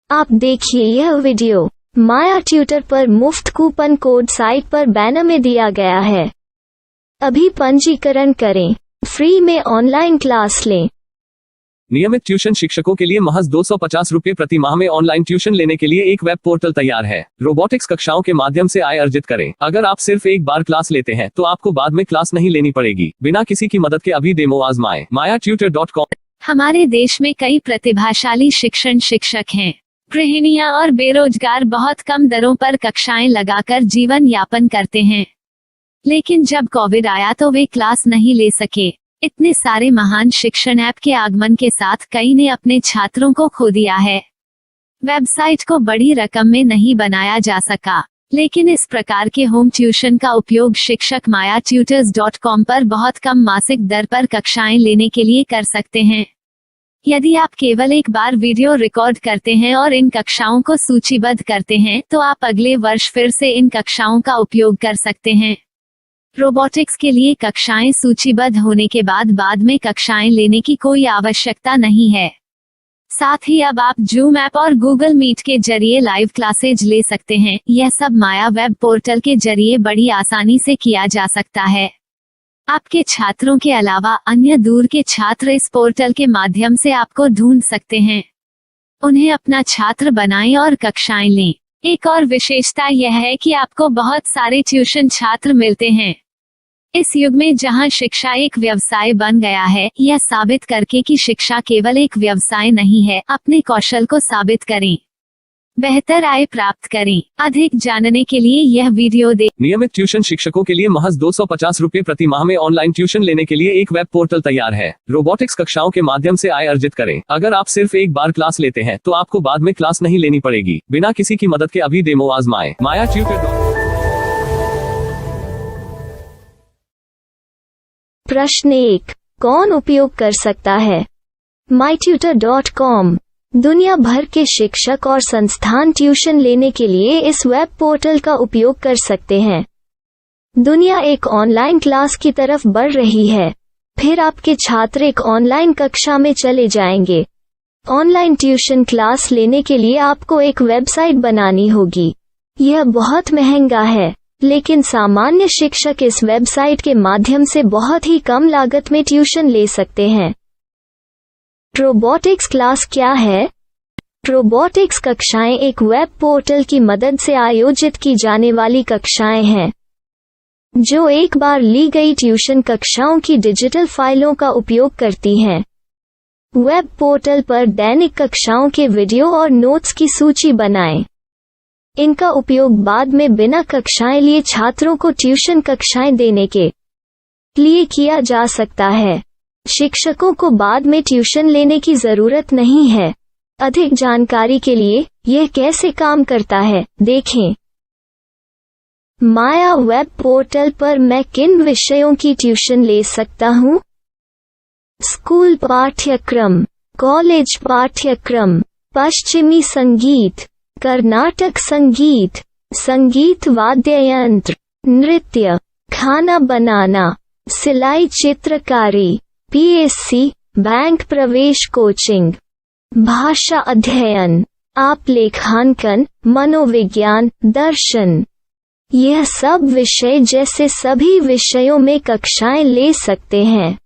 आप देखिए यह वीडियो माया ट्यूटर पर मुफ्त कूपन कोड साइट पर बैनर में दिया गया है। अभी पंजीकरण करें, फ्री में ऑनलाइन क्लास लें। नियमित ट्यूशन शिक्षकों के लिए महज 250 रुपये प्रति माह में ऑनलाइन ट्यूशन लेने के लिए एक वेब पोर्टल तैयार है। रोबोटिक्स कक्षाओं के माध्यम से आय अर्जित करें। अगर आप सिर्फ एक बार क्लास लेते हैं तो आपको बाद में क्लास नहीं लेनी पड़ेगी। बिना किसी की मदद के अभी डेमो आजमाएं। mayatutor.com। हमारे देश में कई प्रतिभाशाली शिक्षक हैं। गृहिणियां और बेरोजगार बहुत कम दरों पर कक्षाएं लगाकर जीवन यापन करते हैं, लेकिन जब कोविड आया तो वे क्लास नहीं ले सके। इतने सारे महान शिक्षण ऐप के आगमन के साथ कई ने अपने छात्रों को खो दिया है। वेबसाइट को बड़ी रकम में नहीं बनाया जा सका, लेकिन इस प्रकार के होम ट्यूशन का उपयोग शिक्षक mayatutors.com पर बहुत कम मासिक दर पर कक्षाएं लेने के लिए कर सकते हैं। यदि आप केवल एक बार वीडियो रिकॉर्ड करते हैं और इन कक्षाओं को सूचीबद्ध करते हैं तो आप अगले वर्ष फिर से इन कक्षाओं का उपयोग कर सकते हैं। रोबोटिक्स के लिए कक्षाएं सूचीबद्ध होने के बाद में कक्षाएं लेने की कोई आवश्यकता नहीं है। साथ ही अब आप जूम ऐप और गूगल मीट के जरिए लाइव क्लासेज ले सकते हैं। यह सब माया वेब पोर्टल के जरिए बड़ी आसानी से किया जा सकता है। आपके छात्रों के अलावा अन्य दूर के छात्र इस पोर्टल के माध्यम से आपको ढूंढ सकते हैं। उन्हें अपना छात्र बनाएं और कक्षाएं लें। एक और विशेषता यह है कि आपको बहुत सारे ट्यूशन छात्र मिलते हैं। इस युग में जहां शिक्षा एक व्यवसाय बन गया है, यह साबित करके कि शिक्षा केवल एक व्यवसाय नहीं है, अपने कौशल को साबित करें, बेहतर आय प्राप्त करें। अधिक जानने के लिए यह वीडियो देखें। नियमित ट्यूशन शिक्षकों के लिए महज 250 रुपये प्रति माह में ऑनलाइन ट्यूशन लेने के लिए एक वेब पोर्टल तैयार है। रोबोटिक्स कक्षाओं के माध्यम से आय अर्जित करें। अगर आप सिर्फ एक बार क्लास लेते हैं तो आपको बाद में क्लास नहीं लेनी पड़ेगी। बिना किसी की मदद के अभी डेमो आजमाएं। mayatutor.com। प्रश्न 1, कौन उपयोग कर सकता है? mytutor.com दुनिया भर के शिक्षक और संस्थान ट्यूशन लेने के लिए इस वेब पोर्टल का उपयोग कर सकते हैं। दुनिया एक ऑनलाइन क्लास की तरफ बढ़ रही है। फिर आपके छात्र एक ऑनलाइन कक्षा में चले जाएंगे। ऑनलाइन ट्यूशन क्लास लेने के लिए आपको एक वेबसाइट बनानी होगी। यह बहुत महंगा है, लेकिन सामान्य शिक्षक इस वेबसाइट के माध्यम से बहुत ही कम लागत में ट्यूशन ले सकते हैं। रोबोटिक्स क्लास क्या है? रोबोटिक्स कक्षाएं एक वेब पोर्टल की मदद से आयोजित की जाने वाली कक्षाएं हैं, जो एक बार ली गई ट्यूशन कक्षाओं की डिजिटल फाइलों का उपयोग करती हैं। वेब पोर्टल पर दैनिक कक्षाओं के वीडियो और नोट्स की सूची बनाएं। इनका उपयोग बाद में बिना कक्षाएं लिए छात्रों को ट्यूशन कक्षाएं देने के लिए किया जा सकता है। शिक्षकों को बाद में ट्यूशन लेने की जरूरत नहीं है। अधिक जानकारी के लिए यह कैसे काम करता है, देखें। माया वेब पोर्टल पर मैं किन विषयों की ट्यूशन ले सकता हूँ? स्कूल पाठ्यक्रम, कॉलेज पाठ्यक्रम, पश्चिमी संगीत, कर्नाटक संगीत, संगीत वाद्य यंत्र, नृत्य, खाना बनाना, सिलाई चित्रकारी, पीएससी, बैंक प्रवेश कोचिंग, भाषा अध्ययन, आप लेखांकन, मनोविज्ञान, दर्शन। यह सब विषय जैसे सभी विषयों में कक्षाएं ले सकते हैं।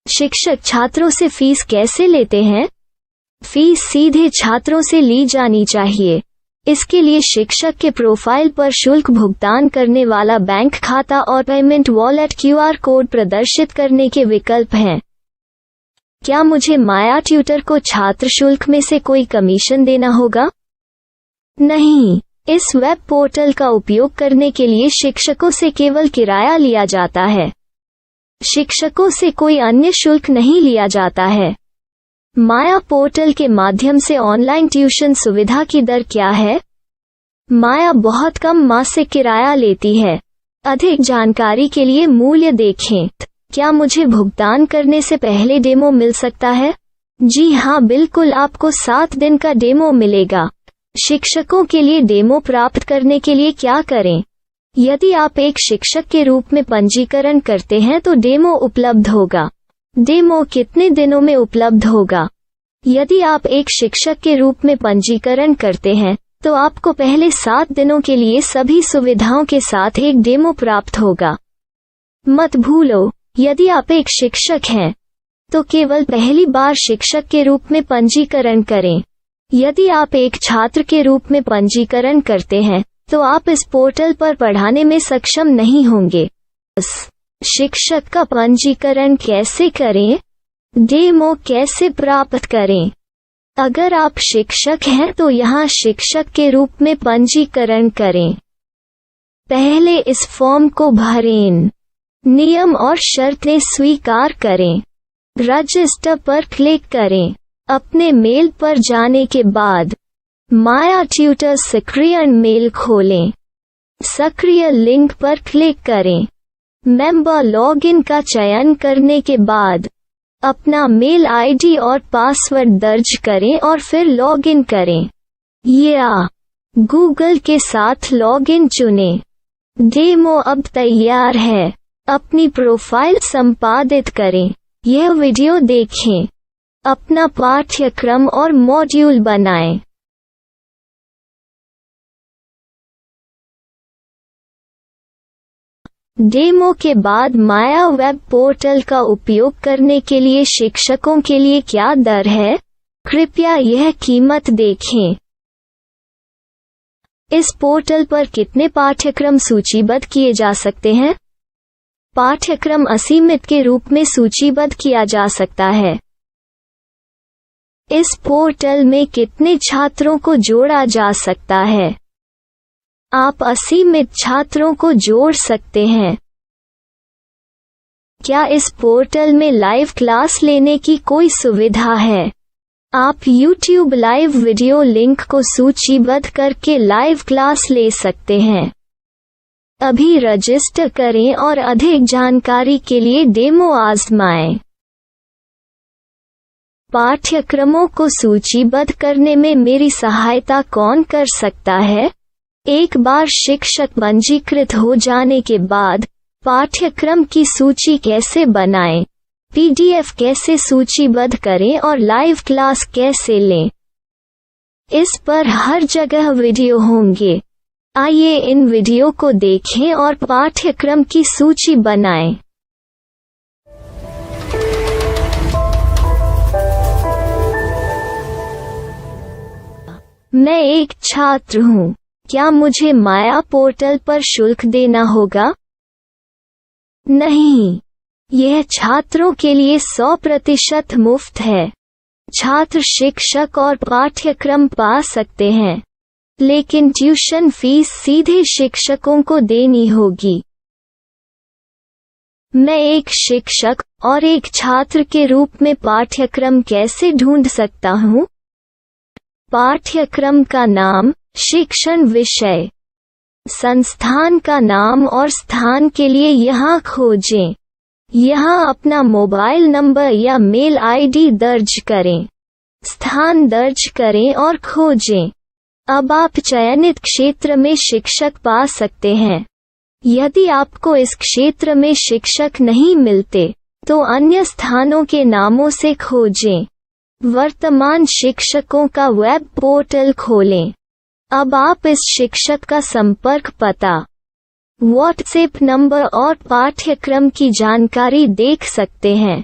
शिक्षक छात्रों से फीस कैसे लेते हैं? फीस सीधे छात्रों से ली जानी चाहिए। इसके लिए शिक्षक के प्रोफाइल पर शुल्क भुगतान करने वाला बैंक खाता और पेमेंट वॉलेट क्यूआर कोड प्रदर्शित करने के विकल्प हैं। क्या मुझे माया ट्यूटर को छात्र शुल्क में से कोई कमीशन देना होगा? नहीं, इस वेब पोर्टल का उपयोग करने के लिए शिक्षकों से केवल किराया लिया जाता है। शिक्षकों से कोई अन्य शुल्क नहीं लिया जाता है। माया पोर्टल के माध्यम से ऑनलाइन ट्यूशन सुविधा की दर क्या है? माया बहुत कम मासिक किराया लेती है। अधिक जानकारी के लिए मूल्य देखें। क्या मुझे भुगतान करने से पहले डेमो मिल सकता है? जी हाँ, बिल्कुल, आपको 7 दिन का डेमो मिलेगा। शिक्षकों के लिए डेमो प्राप्त करने के लिए क्या करें? यदि आप एक शिक्षक के रूप में पंजीकरण करते हैं तो डेमो उपलब्ध होगा। डेमो कितने दिनों में उपलब्ध होगा? यदि आप एक शिक्षक के रूप में पंजीकरण करते हैं तो आपको पहले 7 दिनों के लिए सभी सुविधाओं के साथ एक डेमो प्राप्त होगा। मत भूलो, यदि आप एक शिक्षक हैं तो केवल पहली बार शिक्षक के रूप में पंजीकरण करें। यदि आप एक छात्र के रूप में पंजीकरण करते हैं तो आप इस पोर्टल पर पढ़ाने में सक्षम नहीं होंगे। शिक्षक का पंजीकरण कैसे करें? डेमो कैसे प्राप्त करें? अगर आप शिक्षक हैं तो यहाँ शिक्षक के रूप में पंजीकरण करें। पहले इस फॉर्म को भरें। नियम और शर्तें स्वीकार करें। रजिस्टर पर क्लिक करें। अपने मेल पर जाने के बाद माया ट्यूटर सक्रिय मेल खोलें। सक्रिय लिंक पर क्लिक करें। मेंबर लॉगिन का चयन करने के बाद अपना मेल आईडी और पासवर्ड दर्ज करें और फिर लॉगिन करें या गूगल के साथ लॉगिन चुनें। डेमो अब तैयार है। अपनी प्रोफाइल संपादित करें। यह वीडियो देखें। अपना पाठ्यक्रम और मॉड्यूल बनाएं। डेमो के बाद माया वेब पोर्टल का उपयोग करने के लिए शिक्षकों के लिए क्या दर है? कृपया यह कीमत देखें। इस पोर्टल पर कितने पाठ्यक्रम सूचीबद्ध किए जा सकते हैं? पाठ्यक्रम असीमित के रूप में सूचीबद्ध किया जा सकता है। इस पोर्टल में कितने छात्रों को जोड़ा जा सकता है? आप असीमित छात्रों को जोड़ सकते हैं। क्या इस पोर्टल में लाइव क्लास लेने की कोई सुविधा है? आप YouTube लाइव वीडियो लिंक को सूचीबद्ध करके लाइव क्लास ले सकते हैं। अभी रजिस्टर करें और अधिक जानकारी के लिए डेमो आजमाएं। पाठ्यक्रमों को सूचीबद्ध करने में मेरी सहायता कौन कर सकता है? एक बार शिक्षक पंजीकृत हो जाने के बाद पाठ्यक्रम की सूची कैसे बनाएं, PDF कैसे सूचीबद्ध करें और लाइव क्लास कैसे लें, इस पर हर जगह वीडियो होंगे। आइए इन वीडियो को देखें और पाठ्यक्रम की सूची बनाएं। मैं एक छात्र हूँ। क्या मुझे माया पोर्टल पर शुल्क देना होगा? नहीं, यह छात्रों के लिए 100% मुफ्त है। छात्र शिक्षक और पाठ्यक्रम पा सकते हैं, लेकिन ट्यूशन फीस सीधे शिक्षकों को देनी होगी। मैं एक शिक्षक और एक छात्र के रूप में पाठ्यक्रम कैसे ढूंढ सकता हूँ? पाठ्यक्रम का नाम, शिक्षण विषय, संस्थान का नाम और स्थान के लिए यहाँ खोजें। यहाँ अपना मोबाइल नंबर या मेल आईडी दर्ज करें। स्थान दर्ज करें और खोजें। अब आप चयनित क्षेत्र में शिक्षक पा सकते हैं। यदि आपको इस क्षेत्र में शिक्षक नहीं मिलते तो अन्य स्थानों के नामों से खोजें। वर्तमान शिक्षकों का वेब पोर्टल खोलें। अब आप इस शिक्षक का संपर्क पता, व्हाट्सएप नंबर और पाठ्यक्रम की जानकारी देख सकते हैं।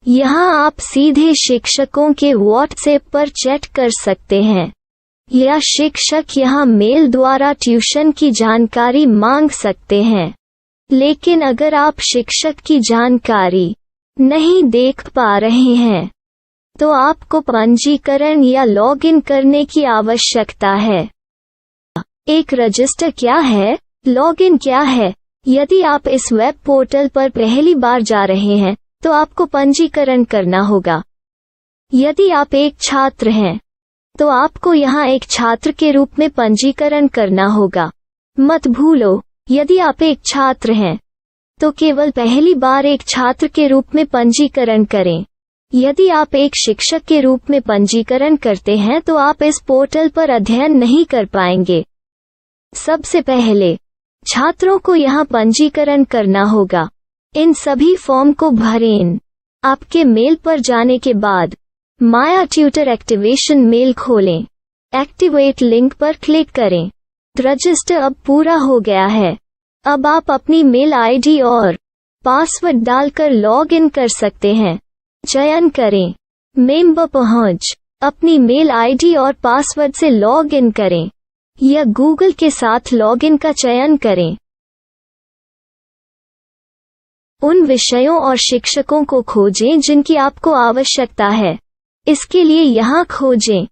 यहाँ आप सीधे शिक्षकों के व्हाट्सएप पर चैट कर सकते हैं या शिक्षक यहाँ मेल द्वारा ट्यूशन की जानकारी मांग सकते हैं। लेकिन अगर आप शिक्षक की जानकारी नहीं देख पा रहे हैं तो आपको पंजीकरण या लॉगिन करने की आवश्यकता है। एक रजिस्टर क्या है? लॉगिन क्या है? यदि आप इस वेब पोर्टल पर पहली बार जा रहे हैं तो आपको पंजीकरण करना होगा। यदि आप एक छात्र हैं तो आपको यहाँ एक छात्र के रूप में पंजीकरण करना होगा। मत भूलो, यदि आप एक छात्र हैं तो केवल पहली बार एक छात्र के रूप में पंजीकरण करें। यदि आप एक शिक्षक के रूप में पंजीकरण करते हैं तो आप इस पोर्टल पर अध्ययन नहीं कर पाएंगे। सबसे पहले छात्रों को यहाँ पंजीकरण करना होगा। इन सभी फॉर्म को भरें। आपके मेल पर जाने के बाद माया ट्यूटर एक्टिवेशन मेल खोलें। एक्टिवेट लिंक पर क्लिक करें। रजिस्टर अब पूरा हो गया है। अब आप अपनी मेल आईडी और पासवर्ड डालकर लॉग इन कर सकते हैं। चयन करें मेंबर पहुंच। अपनी मेल आईडी और पासवर्ड से लॉग इन करें या गूगल के साथ लॉग इन का चयन करें। उन विषयों और शिक्षकों को खोजें जिनकी आपको आवश्यकता है। इसके लिए यहाँ खोजें।